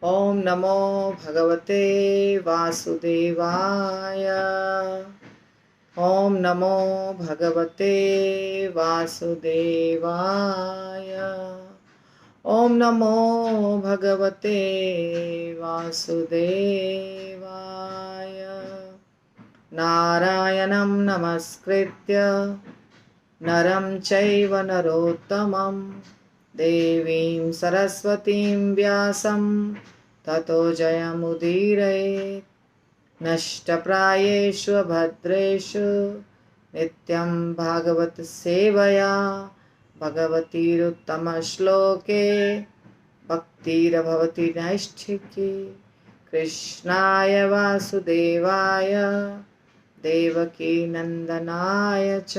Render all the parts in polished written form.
ओम नमो भगवते वासुदेवाय। ओम नमो भगवते वासुदेवाय। ओम नमो भगवते वासुदेवाय। नारायणं नमस्कृत्य नरं चैव नरोत्तमं देवीं सरस्वतीं व्यासं ततो जयमुदीरयेत्। नष्टप्रायेषु भद्रेषु नित्यं भागवत सेवया भगवतीरुत्तमश्लोके भक्तिर्भवति नैष्ठिकी। कृष्णाय वासुदेवाय देवकी नंदनाय च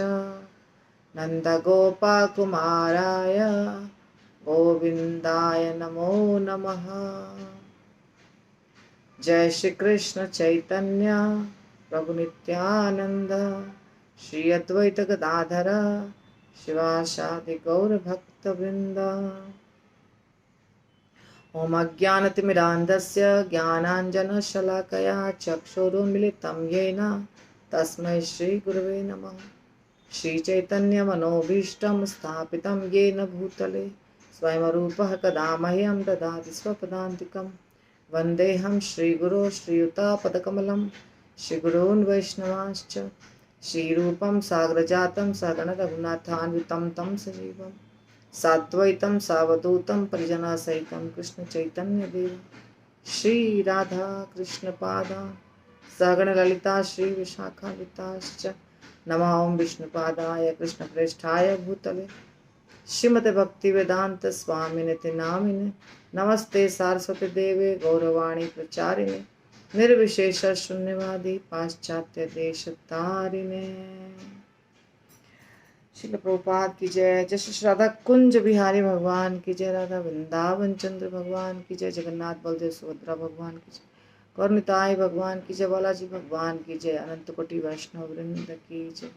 नन्दगोपकुमाराय गोविन्दाय नमो नमः। जय श्री कृष्ण चैतन्य प्रभु नित्यानंद श्री अद्वैत गदाधर शिवासादि गौर भक्त वृंद। ओम अज्ञानतिमिरान्धस्य ज्ञानाञ्जनशलाकया चक्षुरुन्मिलितं येन तस्मै श्रीगुरवे नमः। श्रीचैतन्यमनोभीष्टं स्थापितं येन भूतले स्वयं रूपः कदा मह्यं ददाति स्वपदान्तिकं। वन्देऽहं श्रीगुरो श्रीयुतापदकमलं श्रीगुरून् वैष्णवांश्च श्रीरूपं साग्रजातं सगण रघुनाथान्वितं तं सजीवं साद्वैतं सावधूतं परिजनसहितं कृष्ण चैतन्य देव श्री राधा कृष्ण पादा सगण ललिता श्री विशाखान्विताश्च नमः ओं विष्णुपादाय कृष्णप्रेष्ठाय भूतले श्रीमते भक्ति वेदांत स्वामिनिति नामिने नमस्ते सारस्वती देवे गौरवाणी प्रचारिणे निर्विशेष शून्यवादी पाश्चात्य देश तारिणे। श्रील प्रभुपाद की जय। जय श्री राधा कुंज बिहारी भगवान की जय। राधा वृंदावन चंद्र भगवान की जय। जगन्नाथ बलदेव सुभद्रा भगवान की जय। गौरनिताय भगवान की जय। बालाजी भगवान की जय। अनंत कोटि वैष्णव वृंद की जय।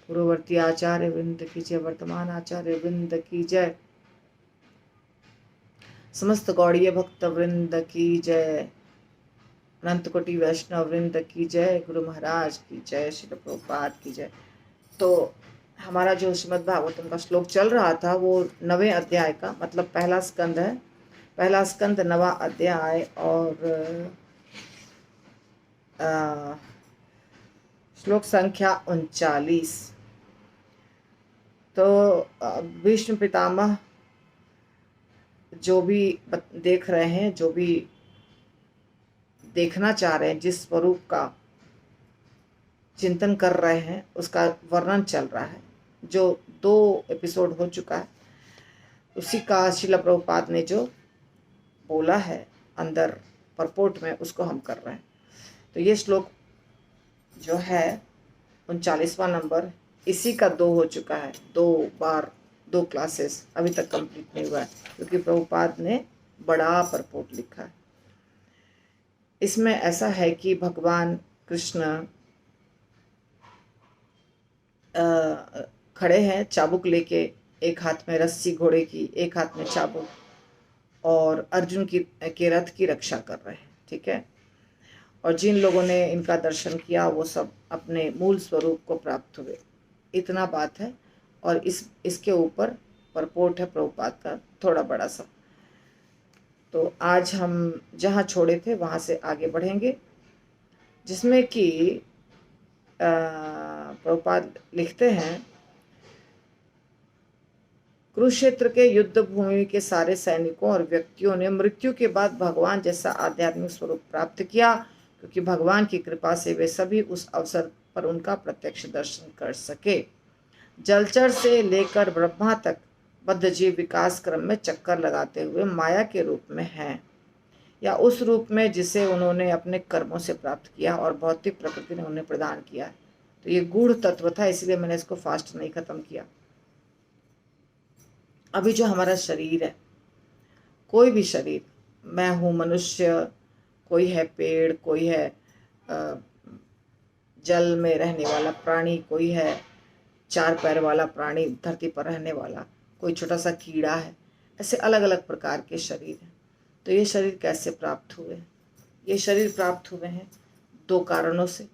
पूर्ववर्ती आचार्य वृंद की जय। वर्तमान आचार्य वृंद की जय। समस्त गौड़ीय भक्त वृंद की जय। अनंत कोटि वैष्णव वृंद की जय। गुरु महाराज की जय। श्री प्रभुपाद की जय। तो हमारा जो श्रीमद् भागवतम का श्लोक चल रहा था वो 9वें अध्याय का मतलब पहला स्कंद है। पहला स्कंद 9वां अध्याय और श्लोक संख्या 39। तो भीष्म पितामह जो भी देख रहे हैं, जो भी देखना चाह रहे हैं, जिस स्वरूप का चिंतन कर रहे हैं उसका वर्णन चल रहा है। जो 2 एपिसोड हो चुका है उसी का श्रील प्रभुपाद ने जो बोला है अंदर परपोर्ट में उसको हम कर रहे हैं। तो ये श्लोक जो है 39वां नंबर, इसी का 2 हो चुका है। 2 बार 2 क्लासेस अभी तक कंप्लीट नहीं हुआ है क्योंकि प्रभुपाद ने बड़ा परपोर्ट लिखा है। इसमें ऐसा है कि भगवान कृष्ण खड़े हैं चाबुक लेके, एक हाथ में रस्सी घोड़े की, एक हाथ में चाबुक, और अर्जुन के रथ की रक्षा कर रहे हैं। ठीक है। और जिन लोगों ने इनका दर्शन किया वो सब अपने मूल स्वरूप को प्राप्त हुए। इतना बात है। और इसके ऊपर परपोर्ट है प्रभुपाद का थोड़ा बड़ा सा। तो आज हम जहाँ छोड़े थे वहाँ से आगे बढ़ेंगे, जिसमें कि प्रभुपाद लिखते हैं, कुरुक्षेत्र के युद्ध भूमि के सारे सैनिकों और व्यक्तियों ने मृत्यु के बाद भगवान जैसा आध्यात्मिक स्वरूप प्राप्त किया, क्योंकि भगवान की कृपा से वे सभी उस अवसर पर उनका प्रत्यक्ष दर्शन कर सके। जलचर से लेकर ब्रह्मा तक बद्ध जीव विकास क्रम में चक्कर लगाते हुए माया के रूप में हैं, या उस रूप में जिसे उन्होंने अपने कर्मों से प्राप्त किया और भौतिक प्रकृति ने उन्हें प्रदान किया है। तो ये गूढ़ तत्व था, इसलिए मैंने इसको फास्ट नहीं खत्म किया। अभी जो हमारा शरीर है, कोई भी शरीर, मैं हूँ मनुष्य, कोई है पेड़, कोई है जल में रहने वाला प्राणी, कोई है 4 पैर वाला प्राणी धरती पर रहने वाला, कोई छोटा सा कीड़ा है। ऐसे अलग अलग प्रकार के शरीर हैं। तो ये शरीर कैसे प्राप्त हुए? ये शरीर प्राप्त हुए हैं दो कारणों से।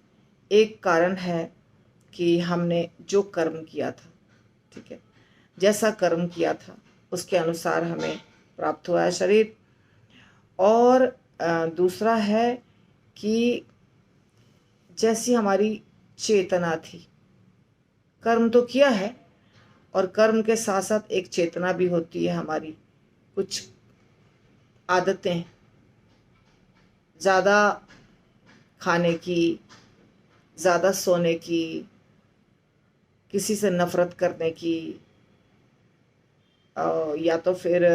एक कारण है कि हमने जो कर्म किया था, ठीक है, जैसा कर्म किया था उसके अनुसार हमें प्राप्त हुआ है शरीर। और दूसरा है कि जैसी हमारी चेतना थी, कर्म तो किया है और कर्म के साथ साथ एक चेतना भी होती है हमारी। कुछ आदतें, ज़्यादा खाने की, ज़्यादा सोने की, किसी से नफरत करने की, या तो फिर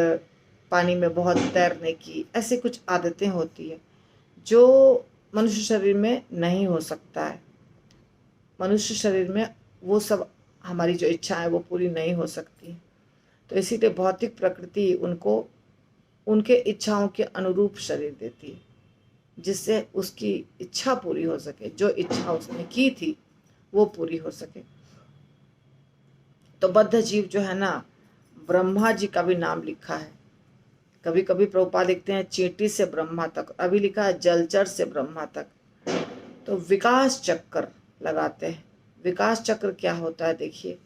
पानी में बहुत तैरने की, ऐसी कुछ आदतें होती है जो मनुष्य शरीर में नहीं हो सकता है। मनुष्य शरीर में वो सब हमारी जो इच्छाएं वो पूरी नहीं हो सकती। तो इसीलिए भौतिक प्रकृति उनको उनके इच्छाओं के अनुरूप शरीर देती है, जिससे उसकी इच्छा पूरी हो सके, जो इच्छा उसने की थी वो पूरी हो सके। तो बद्ध जीव जो है ना, ब्रह्मा जी का भी नाम लिखा है। कभी कभी प्रभुपाद लिखते हैं चींटी से ब्रह्मा तक, अभी लिखा है जलचर से ब्रह्मा तक। तो विकास चक्र लगाते हैं। विकास चक्र क्या होता है? देखिए,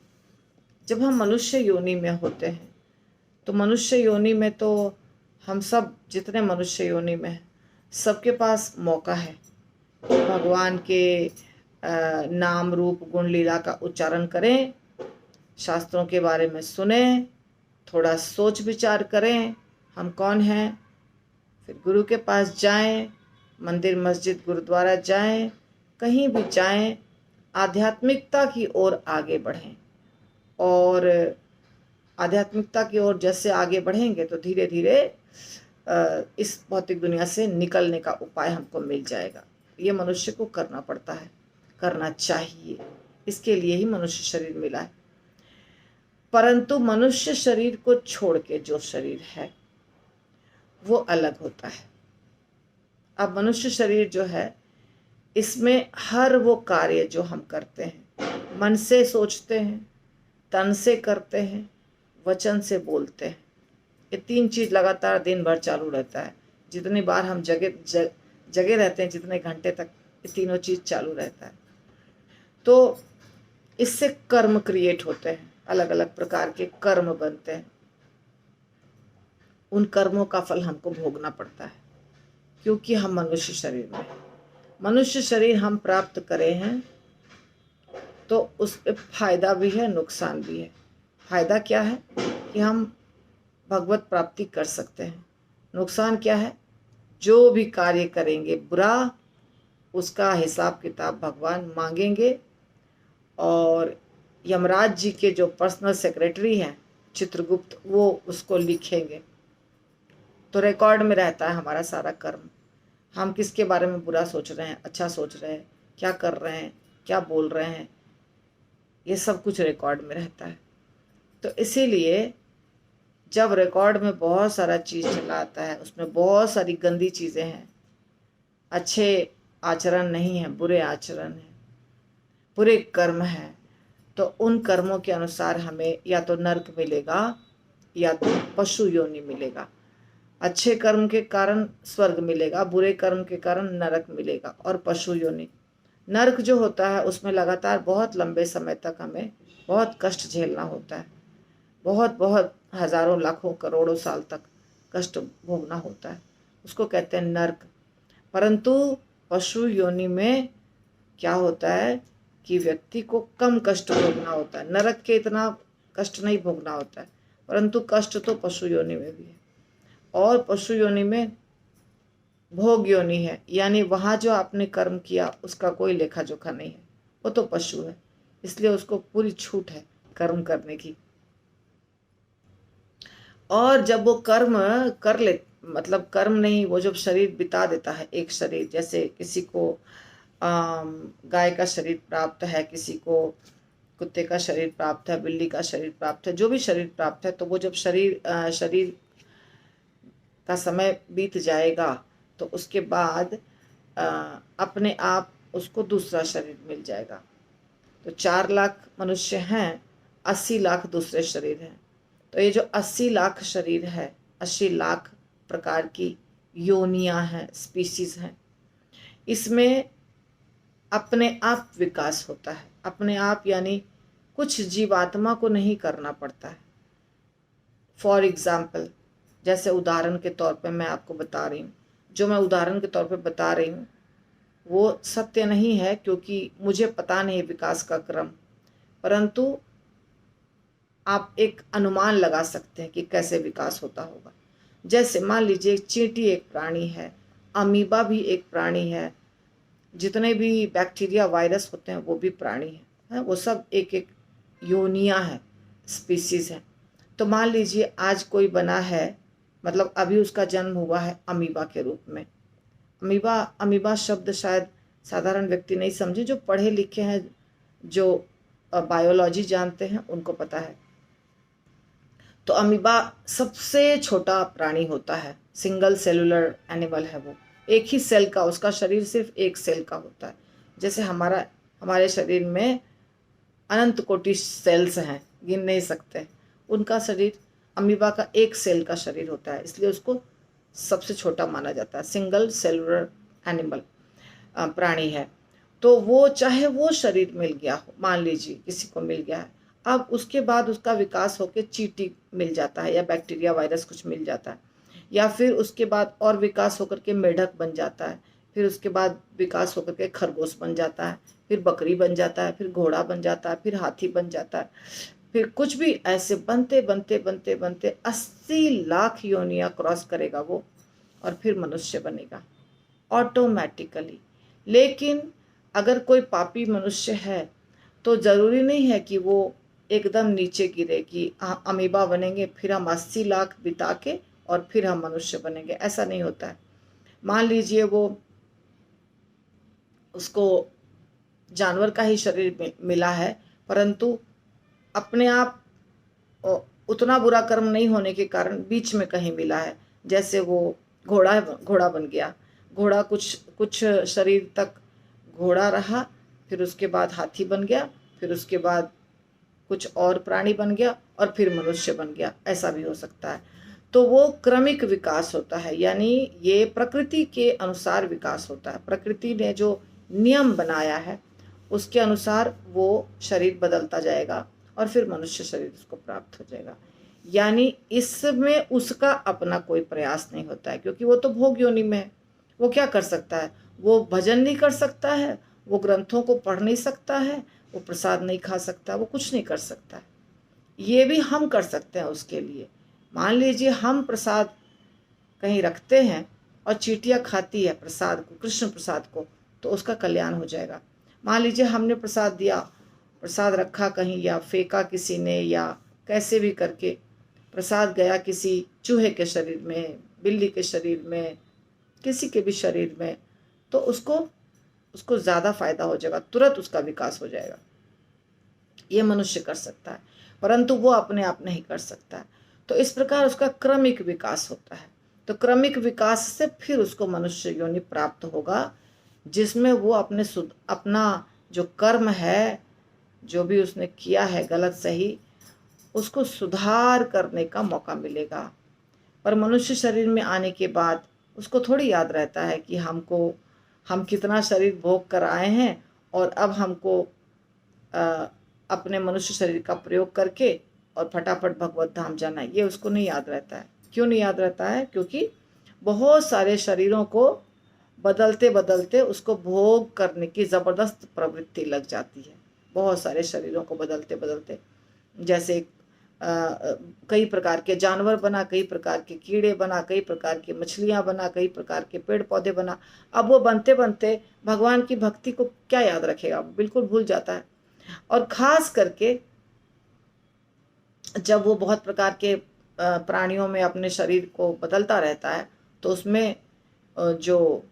जब हम मनुष्य योनि में होते हैं तो मनुष्य योनि में तो हम सब जितने मनुष्य योनि में हैं सबके पास मौका है भगवान के नाम रूप गुण लीला का उच्चारण करें, शास्त्रों के बारे में सुने, थोड़ा सोच विचार करें हम कौन हैं, फिर गुरु के पास जाएं, मंदिर मस्जिद गुरुद्वारा जाएं, कहीं भी जाएं, आध्यात्मिकता की ओर आगे बढ़ें। और आध्यात्मिकता की ओर जैसे आगे बढ़ेंगे तो धीरे धीरे इस भौतिक दुनिया से निकलने का उपाय हमको मिल जाएगा। ये मनुष्य को करना पड़ता है, करना चाहिए, इसके लिए ही मनुष्य शरीर मिला है। परंतु मनुष्य शरीर को छोड़ के जो शरीर है वो अलग होता है। अब मनुष्य शरीर जो है इसमें हर वो कार्य जो हम करते हैं, मन से सोचते हैं, तन से करते हैं, वचन से बोलते हैं, ये तीन चीज लगातार दिन भर चालू रहता है। जितनी बार हम जगे रहते हैं, जितने घंटे तक ये तीनों चीज चालू रहता है। तो इससे कर्म क्रिएट होते हैं, अलग अलग प्रकार के कर्म बनते हैं। उन कर्मों का फल हमको भोगना पड़ता है क्योंकि हम मनुष्य शरीर में, मनुष्य शरीर हम प्राप्त करे हैं तो उस पे फायदा भी है, नुकसान भी है। फायदा क्या है कि हम भगवत प्राप्ति कर सकते हैं। नुकसान क्या है? जो भी कार्य करेंगे बुरा, उसका हिसाब किताब भगवान मांगेंगे। और यमराज जी के जो पर्सनल सेक्रेटरी हैं चित्रगुप्त, वो उसको लिखेंगे। तो रिकॉर्ड में रहता है हमारा सारा कर्म। हम किसके बारे में बुरा सोच रहे हैं, अच्छा सोच रहे हैं, क्या कर रहे हैं, क्या बोल रहे हैं, ये सब कुछ रिकॉर्ड में रहता है। तो इसीलिए जब रिकॉर्ड में बहुत सारा चीज़ चला आता है, उसमें बहुत सारी गंदी चीज़ें हैं, अच्छे आचरण नहीं है, बुरे आचरण हैं, बुरे कर्म हैं, तो उन कर्मों के अनुसार हमें या तो नरक मिलेगा या तो पशु योनि मिलेगा। अच्छे कर्म के कारण स्वर्ग मिलेगा, बुरे कर्म के कारण नरक मिलेगा और पशु योनि। नरक जो होता है उसमें लगातार बहुत लंबे समय तक हमें बहुत कष्ट झेलना होता है, बहुत बहुत हजारों लाखों करोड़ों साल तक कष्ट भोगना होता है, उसको कहते हैं नरक। परंतु पशु योनि में क्या होता है कि व्यक्ति को कम कष्ट भोगना होता है, नरक के इतना कष्ट नहीं भोगना होता है, परंतु कष्ट तो पशु योनि में भी है। और पशु योनि में भोग योनि है, यानी वहाँ जो आपने कर्म किया उसका कोई लेखा जोखा नहीं है, वो तो पशु है, इसलिए उसको पूरी छूट है कर्म करने की। और जब वो कर्म कर ले, मतलब कर्म नहीं, वो जब शरीर बिता देता है, एक शरीर, जैसे किसी को गाय का शरीर प्राप्त है, किसी को कुत्ते का शरीर प्राप्त है, बिल्ली का शरीर प्राप्त है, जो भी शरीर प्राप्त है, तो वो जब शरीर का समय बीत जाएगा तो उसके बाद अपने आप उसको दूसरा शरीर मिल जाएगा। तो 4 लाख मनुष्य हैं, 80 लाख दूसरे शरीर हैं। तो ये जो 80 लाख शरीर है, 80 लाख प्रकार की योनियां हैं, स्पीसीज हैं। इसमें अपने आप विकास होता है, अपने आप यानी कुछ जीवात्मा को नहीं करना पड़ता है। फॉर एग्जाम्पल, जैसे उदाहरण के तौर पे मैं आपको बता रही हूँ, जो मैं उदाहरण के तौर पे बता रही हूँ वो सत्य नहीं है, क्योंकि मुझे पता नहीं विकास का क्रम, परंतु आप एक अनुमान लगा सकते हैं कि कैसे विकास होता होगा। जैसे मान लीजिए चींटी एक प्राणी है, अमीबा भी एक प्राणी है, जितने भी बैक्टीरिया वायरस होते हैं वो भी प्राणी हैं, वो सब एक एक योनियां हैं, स्पीसीज हैं। तो मान लीजिए आज कोई बना है, मतलब अभी उसका जन्म हुआ है अमीबा के रूप में। अमीबा अमीबा शब्द शायद साधारण व्यक्ति नहीं समझे, जो पढ़े लिखे हैं, जो बायोलॉजी जानते हैं उनको पता है। तो अमीबा सबसे छोटा प्राणी होता है, सिंगल सेलुलर एनिमल है वो, एक ही सेल का, उसका शरीर सिर्फ एक सेल का होता है। जैसे हमारे शरीर में अनंत कोटि सेल्स हैं, गिन नहीं सकते, उनका शरीर, अमीबा का एक सेल का शरीर होता है, इसलिए उसको सबसे छोटा माना जाता है, सिंगल सेलुलर एनिमल प्राणी है। तो वो चाहे वो शरीर मिल गया हो, मान लीजिए किसी को मिल गया है, अब उसके बाद उसका विकास होकर चींटी मिल जाता है, या बैक्टीरिया वायरस कुछ मिल जाता है, या फिर उसके बाद और विकास होकर के मेढक बन जाता है, फिर उसके बाद विकास होकर के खरगोश बन जाता है, फिर बकरी बन जाता है, फिर घोड़ा बन जाता है, फिर हाथी बन जाता है, फिर कुछ भी ऐसे बनते बनते बनते बनते 80 लाख योनियां क्रॉस करेगा वो, और फिर मनुष्य बनेगा ऑटोमेटिकली। लेकिन अगर कोई पापी मनुष्य है तो जरूरी नहीं है कि वो एकदम नीचे गिरे कि अमीबा बनेंगे, फिर हम 80 लाख बिता के और फिर हम मनुष्य बनेंगे, ऐसा नहीं होता है। मान लीजिए वो, उसको जानवर का ही शरीर मिला है, परंतु अपने आप उतना बुरा कर्म नहीं होने के कारण बीच में कहीं मिला है। जैसे वो घोड़ा बन गया, घोड़ा कुछ शरीर तक घोड़ा रहा, फिर उसके बाद हाथी बन गया, फिर उसके बाद कुछ और प्राणी बन गया, और फिर मनुष्य बन गया, ऐसा भी हो सकता है। तो वो क्रमिक विकास होता है, यानी ये प्रकृति के अनुसार विकास होता है। प्रकृति ने जो नियम बनाया है उसके अनुसार वो शरीर बदलता जाएगा, और फिर मनुष्य शरीर उसको प्राप्त हो जाएगा। यानी इसमें उसका अपना कोई प्रयास नहीं होता है, क्योंकि वो तो भोग योनि में है। वो क्या कर सकता है? वो भजन नहीं कर सकता है, वो ग्रंथों को पढ़ नहीं सकता है, वो प्रसाद नहीं खा सकता, वो कुछ नहीं कर सकता है। ये भी हम कर सकते हैं उसके लिए। मान लीजिए हम प्रसाद कहीं रखते हैं और चींटियाँ खाती है प्रसाद को, कृष्ण प्रसाद को, तो उसका कल्याण हो जाएगा। मान लीजिए हमने प्रसाद दिया, प्रसाद रखा कहीं या फेंका किसी ने, या कैसे भी करके प्रसाद गया किसी चूहे के शरीर में, बिल्ली के शरीर में, किसी के भी शरीर में, तो उसको ज़्यादा फायदा हो जाएगा, तुरंत उसका विकास हो जाएगा। ये मनुष्य कर सकता है, परंतु वो अपने आप नहीं कर सकता है। तो इस प्रकार उसका क्रमिक विकास होता है। तो क्रमिक विकास से फिर उसको मनुष्य योनि प्राप्त होगा, जिसमें वो अपना जो कर्म है, जो भी उसने किया है गलत सही, उसको सुधार करने का मौका मिलेगा। पर मनुष्य शरीर में आने के बाद उसको थोड़ी याद रहता है कि हम कितना शरीर भोग कर आए हैं, और अब हमको अपने मनुष्य शरीर का प्रयोग करके और फटाफट भगवत धाम जाना है। ये उसको नहीं याद रहता है। क्यों नहीं याद रहता है? क्योंकि बहुत सारे शरीरों को बदलते बदलते उसको भोग करने की ज़बरदस्त प्रवृत्ति लग जाती है। बहुत सारे शरीरों को बदलते बदलते, जैसे कई प्रकार के जानवर बना, कई प्रकार के कीड़े बना, कई प्रकार की मछलियाँ बना, कई प्रकार के पेड़ पौधे बना। अब वो बनते बनते भगवान की भक्ति को क्या याद रखेगा? बिल्कुल भूल जाता है। और खास करके जब वो बहुत प्रकार के प्राणियों में अपने शरीर को बदलता रहता है, तो उसमें जो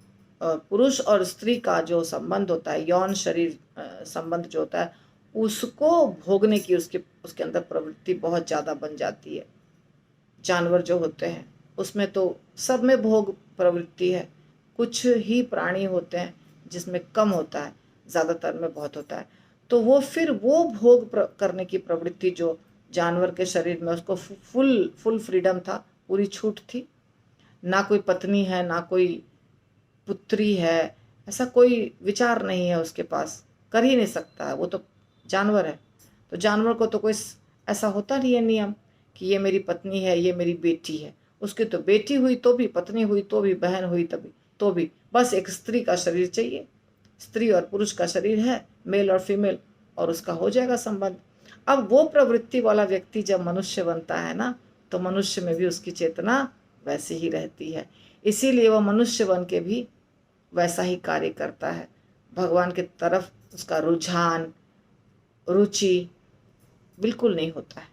पुरुष और स्त्री का जो संबंध होता है, यौन शरीर संबंध जो होता है, उसको भोगने की उसके अंदर प्रवृत्ति बहुत ज़्यादा बन जाती है। जानवर जो होते हैं उसमें तो सब में भोग प्रवृत्ति है, कुछ ही प्राणी होते हैं जिसमें कम होता है, ज़्यादातर में बहुत होता है। तो वो फिर वो भोग करने की प्रवृत्ति जो जानवर के शरीर में, उसको फुल फ्रीडम था, पूरी छूट थी, ना कोई पत्नी है, ना कोई पुत्री है, ऐसा कोई विचार नहीं है उसके पास, कर ही नहीं सकता है, वो तो जानवर है। तो जानवर को तो कोई ऐसा होता नहीं है नियम कि ये मेरी पत्नी है, ये मेरी बेटी है। उसकी तो बेटी हुई तो भी, पत्नी हुई तो भी, बहन हुई तभी तो भी, बस एक स्त्री का शरीर चाहिए। स्त्री और पुरुष का शरीर है, मेल और फीमेल, और उसका हो जाएगा संबंध। अब वो प्रवृत्ति वाला व्यक्ति जब मनुष्य बनता है ना, तो मनुष्य में भी उसकी चेतना वैसी ही रहती है। इसीलिए वह मनुष्य बन के भी वैसा ही कार्य करता है। भगवान की तरफ उसका रुझान, रुचि बिल्कुल नहीं होता है।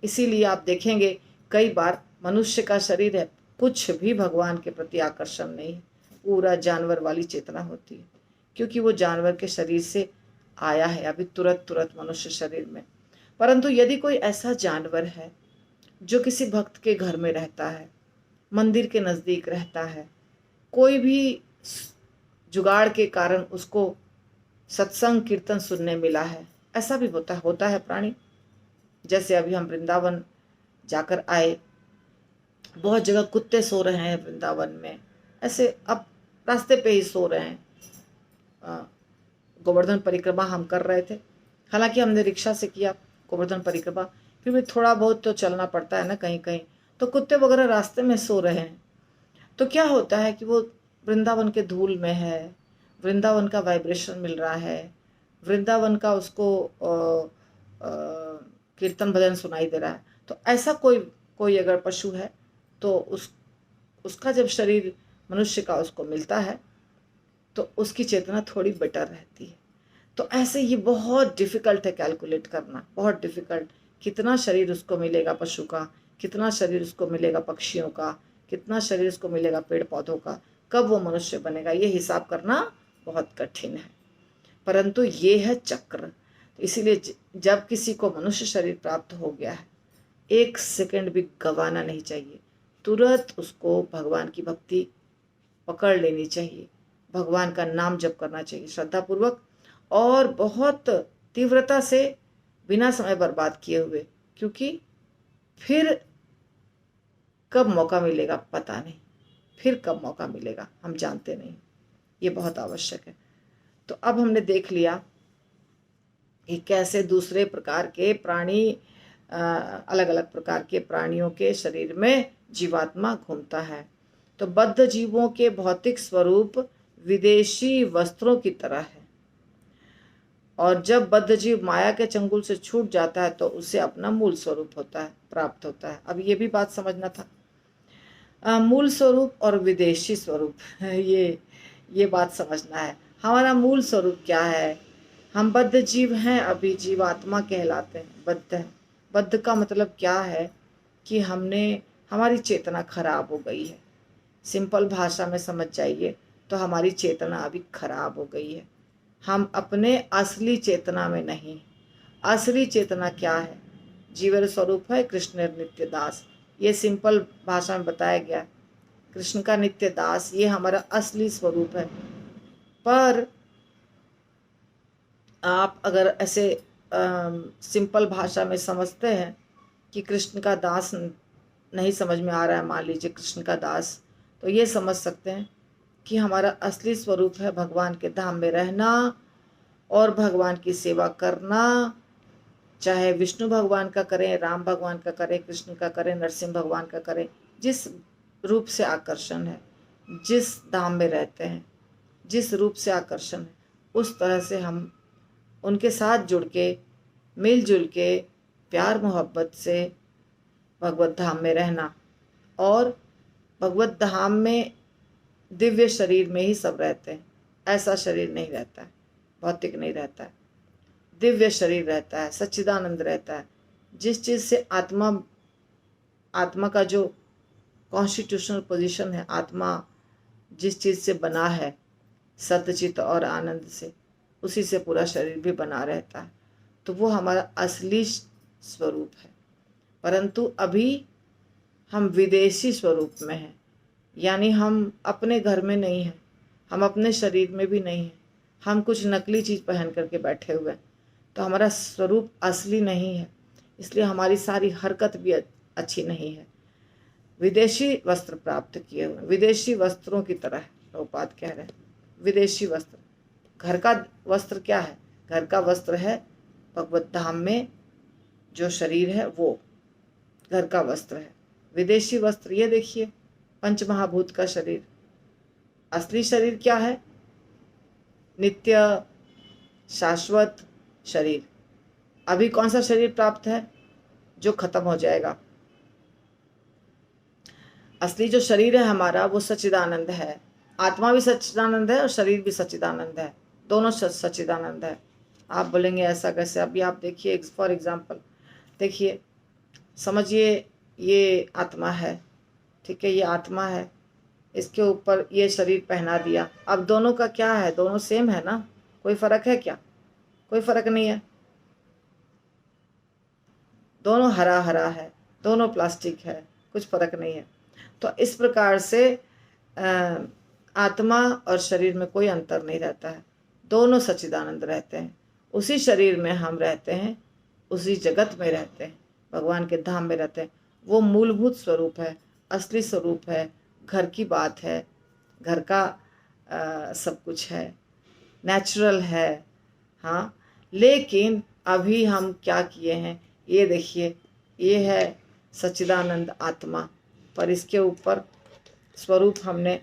इसीलिए आप देखेंगे कई बार मनुष्य का शरीर है, कुछ भी भगवान के प्रति आकर्षण नहीं है, पूरा जानवर वाली चेतना होती है, क्योंकि वो जानवर के शरीर से आया है अभी तुरंत तुरंत मनुष्य शरीर में। परंतु यदि कोई ऐसा जानवर है जो किसी भक्त के घर में रहता है, मंदिर के नज़दीक रहता है, कोई भी जुगाड़ के कारण उसको सत्संग कीर्तन सुनने मिला है, ऐसा भी होता है प्राणी। जैसे अभी हम वृंदावन जाकर आए, बहुत जगह कुत्ते सो रहे हैं वृंदावन में, ऐसे अब रास्ते पे ही सो रहे हैं। गोवर्धन परिक्रमा हम कर रहे थे, हालांकि हमने रिक्शा से किया गोवर्धन परिक्रमा, फिर भी थोड़ा बहुत तो चलना पड़ता है ना कहीं कहीं, तो कुत्ते वगैरह रास्ते में सो रहे हैं। तो क्या होता है कि वो वृंदावन के धूल में है, वृंदावन का वाइब्रेशन मिल रहा है, वृंदावन का उसको कीर्तन भजन सुनाई दे रहा है। तो ऐसा कोई अगर पशु है तो उसका जब शरीर मनुष्य का उसको मिलता है तो उसकी चेतना थोड़ी बेटर रहती है। तो ऐसे ये बहुत डिफ़िकल्ट है कैलकुलेट करना, बहुत डिफ़िकल्ट। कितना शरीर उसको मिलेगा पशु का, कितना शरीर उसको मिलेगा पक्षियों का, कितना शरीर उसको मिलेगा पेड़ पौधों का, कब वो मनुष्य बनेगा, ये हिसाब करना बहुत कठिन है। परंतु ये है चक्र। तो इसीलिए जब किसी को मनुष्य शरीर प्राप्त हो गया है, एक सेकंड भी गंवाना नहीं चाहिए, तुरंत उसको भगवान की भक्ति पकड़ लेनी चाहिए, भगवान का नाम जप करना चाहिए श्रद्धापूर्वक और बहुत तीव्रता से, बिना समय बर्बाद किए हुए, क्योंकि फिर कब मौका मिलेगा पता नहीं, फिर कब मौका मिलेगा हम जानते नहीं, ये बहुत आवश्यक है। तो अब हमने देख लिया कि कैसे दूसरे प्रकार के प्राणी, अलग अलग प्रकार के प्राणियों के शरीर में जीवात्मा घूमता है। तो बद्ध जीवों के भौतिक स्वरूप विदेशी वस्त्रों की तरह है, और जब बद्ध जीव माया के चंगुल से छूट जाता है तो उसे अपना मूल स्वरूप होता है, प्राप्त होता है। अब ये भी बात समझना था, मूल स्वरूप और विदेशी स्वरूप ये बात समझना है। हमारा मूल स्वरूप क्या है? हम बद्ध जीव हैं, अभी जीवात्मा कहलाते हैं, बद्ध हैं। बद्ध का मतलब क्या है कि हमारी चेतना खराब हो गई है। सिंपल भाषा में समझ जाइए तो हमारी चेतना अभी खराब हो गई है, हम अपने असली चेतना में नहीं। असली चेतना क्या है? जीवन स्वरूप है कृष्ण नित्य दास, ये सिंपल भाषा में बताया गया। कृष्ण का नित्य दास ये हमारा असली स्वरूप है। पर आप अगर ऐसे सिंपल भाषा में समझते हैं कि कृष्ण का दास नहीं समझ में आ रहा है, मान लीजिए कृष्ण का दास, तो ये समझ सकते हैं कि हमारा असली स्वरूप है भगवान के धाम में रहना और भगवान की सेवा करना, चाहे विष्णु भगवान का करें, राम भगवान का करें, कृष्ण का करें, नरसिंह भगवान का करें, जिस रूप से आकर्षण है, जिस धाम में रहते हैं, जिस रूप से आकर्षण है, उस तरह से हम उनके साथ जुड़ के, मिलजुल के, प्यार मोहब्बत से भगवत धाम में रहना। और भगवत धाम में दिव्य शरीर में ही सब रहते हैं, ऐसा शरीर नहीं रहता है, भौतिक नहीं रहता है, दिव्य शरीर रहता है, सच्चिदानंद रहता है। जिस चीज़ से आत्मा का जो कॉन्स्टिट्यूशनल पोजीशन है, आत्मा जिस चीज़ से बना है, सत्यचित और आनंद से, उसी से पूरा शरीर भी बना रहता है। तो वो हमारा असली स्वरूप है। परंतु अभी हम विदेशी स्वरूप में हैं, यानी हम अपने घर में नहीं हैं, हम अपने शरीर में भी नहीं हैं, हम कुछ नकली चीज़ पहन करके बैठे हुए हैं। तो हमारा स्वरूप असली नहीं है, इसलिए हमारी सारी हरकत भी अच्छी नहीं है। विदेशी वस्त्र प्राप्त किए हुए, विदेशी वस्त्रों की तरह प्रभुपाद कह रहे हैं। विदेशी वस्त्र, घर का वस्त्र क्या है? घर का वस्त्र है भगवत धाम में जो शरीर है वो घर का वस्त्र है। विदेशी वस्त्र ये देखिए पंच महाभूत का शरीर। असली शरीर क्या है? नित्य शाश्वत शरीर। अभी कौन सा शरीर प्राप्त है? जो खत्म हो जाएगा। असली जो शरीर है हमारा वो सच्चिदानंद है। आत्मा भी सच्चिदानंद है और शरीर भी सच्चिदानंद है, दोनों सच्चिदानंद है। आप बोलेंगे ऐसा कैसे? अभी आप देखिए, फॉर एग्जाम्पल देखिए, समझिए ये आत्मा है, ठीक है, ये आत्मा है, इसके ऊपर ये शरीर पहना दिया। अब दोनों का क्या है? दोनों सेम है ना, कोई फर्क है क्या? कोई फर्क नहीं है। दोनों हरा हरा है, दोनों प्लास्टिक है, कुछ फर्क नहीं है। तो इस प्रकार से आत्मा और शरीर में कोई अंतर नहीं रहता है, दोनों सच्चिदानंद रहते हैं। उसी शरीर में हम रहते हैं, उसी जगत में रहते हैं, भगवान के धाम में रहते हैं। वो मूलभूत स्वरूप है, असली स्वरूप है, घर की बात है, घर का सब कुछ है, नेचुरल है। हाँ, लेकिन अभी हम क्या किए हैं? ये देखिए, ये है सच्चिदानंद आत्मा, पर इसके ऊपर स्वरूप हमने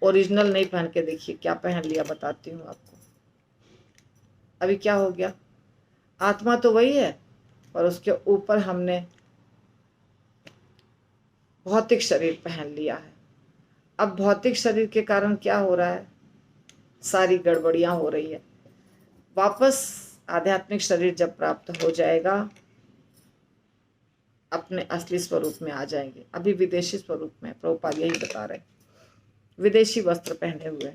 ओरिजिनल नहीं पहन के, देखिए क्या पहन लिया, बताती हूँ आपको। अभी क्या हो गया? आत्मा तो वही है पर उसके ऊपर हमने भौतिक शरीर पहन लिया है। अब भौतिक शरीर के कारण क्या हो रहा है? सारी गड़बड़ियां हो रही है। वापस आध्यात्मिक शरीर जब प्राप्त हो जाएगा, अपने असली स्वरूप में आ जाएंगे। अभी विदेशी स्वरूप में, प्रभुपाद यही बता रहे, विदेशी वस्त्र पहने हुए।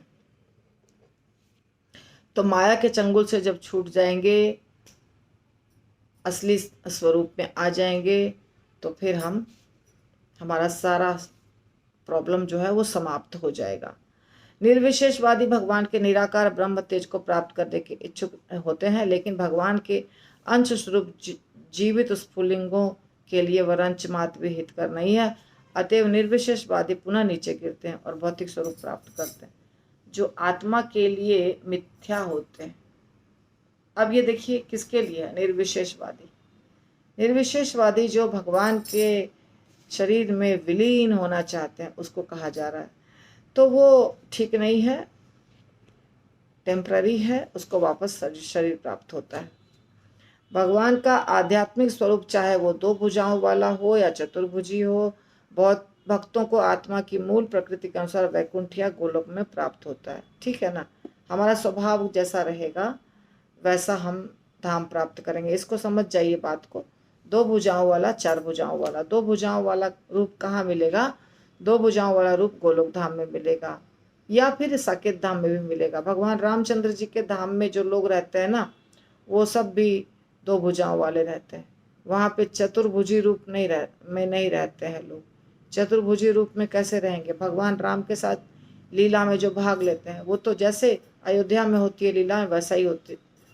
तो माया के चंगुल से जब छूट जाएंगे, असली स्वरूप में आ जाएंगे, तो फिर हमारा सारा प्रॉब्लम जो है वो समाप्त हो जाएगा। निर्विशेषवादी भगवान के निराकार ब्रह्म तेज को प्राप्त करने के इच्छुक होते हैं, लेकिन भगवान के अंश स्वरूप जीवित स्फुलिंगों के लिए वह अंश मात्र भी हितकर नहीं है। अतएव निर्विशेषवादी पुनः नीचे गिरते हैं और भौतिक स्वरूप प्राप्त करते हैं, जो आत्मा के लिए मिथ्या होते हैं। अब ये देखिए किसके लिए है? निर्विशेषवादी। निर्विशेषवादी जो भगवान के शरीर में विलीन होना चाहते हैं, उसको कहा जा रहा है। तो वो ठीक नहीं है, टेम्पररी है, उसको वापस शरीर प्राप्त होता है। भगवान का आध्यात्मिक स्वरूप चाहे वो 2 भुजाओं वाला हो या चतुर्भुजी हो, बहुत भक्तों को आत्मा की मूल प्रकृति के अनुसार वैकुंठ या गोलोक में प्राप्त होता है। ठीक है ना? हमारा स्वभाव जैसा रहेगा वैसा हम धाम प्राप्त करेंगे। इसको समझ जाइए बात को। 2 भुजाओं वाला, 4 भुजाओं वाला, 2 भुजाओं वाला रूप कहाँ मिलेगा? 2 भुजाओं वाला रूप गोलोक धाम में मिलेगा, या फिर साकेत धाम में भी मिलेगा। भगवान रामचंद्र जी के धाम में जो लोग रहते हैं ना, वो सब भी 2 भुजाओं वाले रहते हैं। वहाँ पे चतुर्भुजी रूप में नहीं रहते हैं लोग। चतुर्भुजी रूप में कैसे रहेंगे? भगवान राम के साथ लीला में जो भाग लेते हैं, वो तो जैसे अयोध्या में होती है लीला,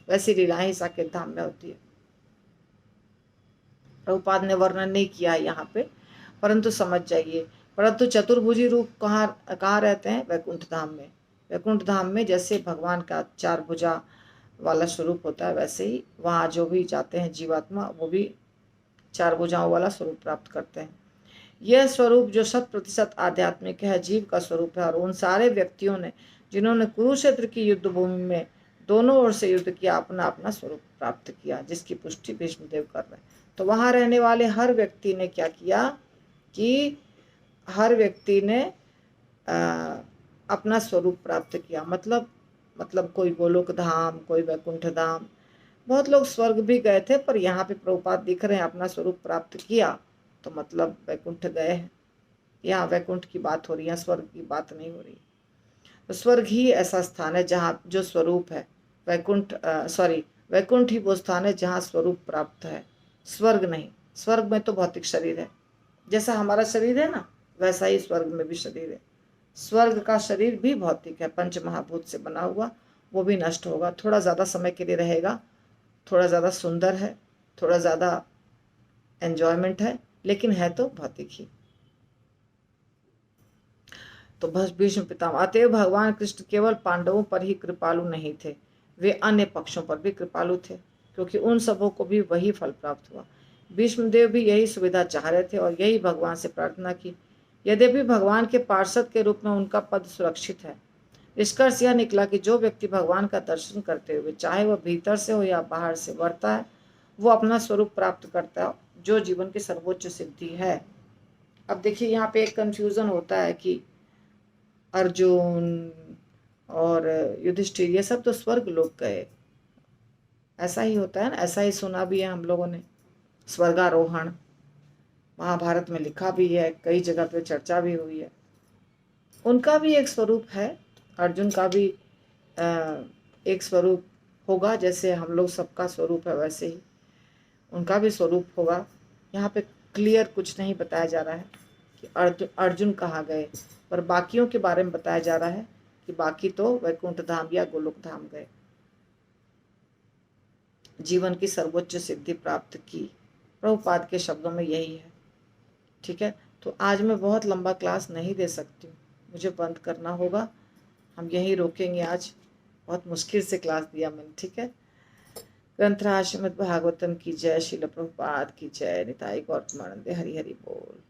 वैसी लीलाएं ही साकेत धाम में होती है। प्रभुपाद ने वर्णन नहीं किया है यहाँ पे, परंतु समझ जाइए। परंतु चतुर्भुजी रूप कहाँ रहते हैं? वैकुंठ धाम में। वैकुंठ धाम में जैसे भगवान का 4 भुजा वाला स्वरूप होता है, वैसे ही वहाँ जो भी जाते हैं जीवात्मा, वो भी 4 भुजाओं वाला स्वरूप प्राप्त करते हैं। यह स्वरूप जो 100% आध्यात्मिक है, जीव का स्वरूप है। और उन सारे व्यक्तियों ने जिन्होंने कुरुक्षेत्र की युद्ध भूमि में दोनों ओर से युद्ध किया, अपना अपना स्वरूप प्राप्त किया, जिसकी पुष्टि भीष्मदेव कर रहे हैं। तो वहाँ रहने वाले हर व्यक्ति ने क्या किया कि हर व्यक्ति ने अपना स्वरूप प्राप्त किया। मतलब कोई गोलोक धाम, कोई वैकुंठ धाम, बहुत लोग स्वर्ग भी गए थे, पर यहाँ पे प्रभुपाद दिख रहे हैं अपना स्वरूप प्राप्त किया, तो मतलब वैकुंठ गए हैं। यहाँ वैकुंठ की बात हो रही है, स्वर्ग की बात नहीं हो रही। तो स्वर्ग ही ऐसा स्थान है जहाँ जो स्वरूप है। वैकुंठ ही वो स्थान है जहाँ स्वरूप प्राप्त है, स्वर्ग नहीं। स्वर्ग में तो भौतिक शरीर है, जैसा हमारा शरीर है ना, वैसा ही स्वर्ग में भी शरीर है। स्वर्ग का शरीर भी भौतिक है, पंच महाभूत से बना हुआ, वो भी नष्ट होगा, थोड़ा ज़्यादा समय के लिए रहेगा, थोड़ा ज़्यादा सुंदर है, थोड़ा ज़्यादा एन्जॉयमेंट है, लेकिन है तो भौतिक ही। तो बस भीष्म पितामह, अतएव भगवान कृष्ण केवल पांडवों पर ही कृपालु नहीं थे, वे अन्य पक्षों पर भी कृपालु थे, क्योंकि उन सबों को भी वही फल प्राप्त हुआ। भीष्मदेव भी यही सुविधा चाह रहे थे और यही भगवान से प्रार्थना की। यद्यपि भगवान के पार्षद के रूप में उनका पद सुरक्षित है। निष्कर्ष यह निकला कि जो व्यक्ति भगवान का दर्शन करते हुए, चाहे वह भीतर से हो या बाहर से, वर्ता है, वो अपना स्वरूप प्राप्त करता है, जो जीवन की सर्वोच्च सिद्धि है। अब देखिए यहाँ पे एक कंफ्यूजन होता है कि अर्जुन और युधिष्ठिर ये सब तो स्वर्ग लोग गए, ऐसा ही होता है ना, ऐसा ही सुना भी है हम लोगों ने। स्वर्गारोहण महाभारत में लिखा भी है, कई जगह पे चर्चा भी हुई है। उनका भी एक स्वरूप है, अर्जुन का भी एक स्वरूप होगा, जैसे हम लोग सबका स्वरूप है वैसे ही उनका भी स्वरूप होगा। यहाँ पे क्लियर कुछ नहीं बताया जा रहा है कि अर्जुन कहाँ गए, पर बाकियों के बारे में बताया जा रहा है कि बाकी तो वैकुंठ धाम या गोलोक धाम गए, जीवन की सर्वोच्च सिद्धि प्राप्त की। प्रभुपाद के शब्दों में यही है। ठीक है, तो आज मैं बहुत लंबा क्लास नहीं दे सकती हूँ, मुझे बंद करना होगा। हम यहीं रोकेंगे आज, बहुत मुश्किल से क्लास दिया मैंने। ठीक है, ग्रंथराज श्रीमद् भागवतम की जय, श्रील प्रभुपाद की जय, निताई गौर प्रेमानंदे, हरि हरि बोल।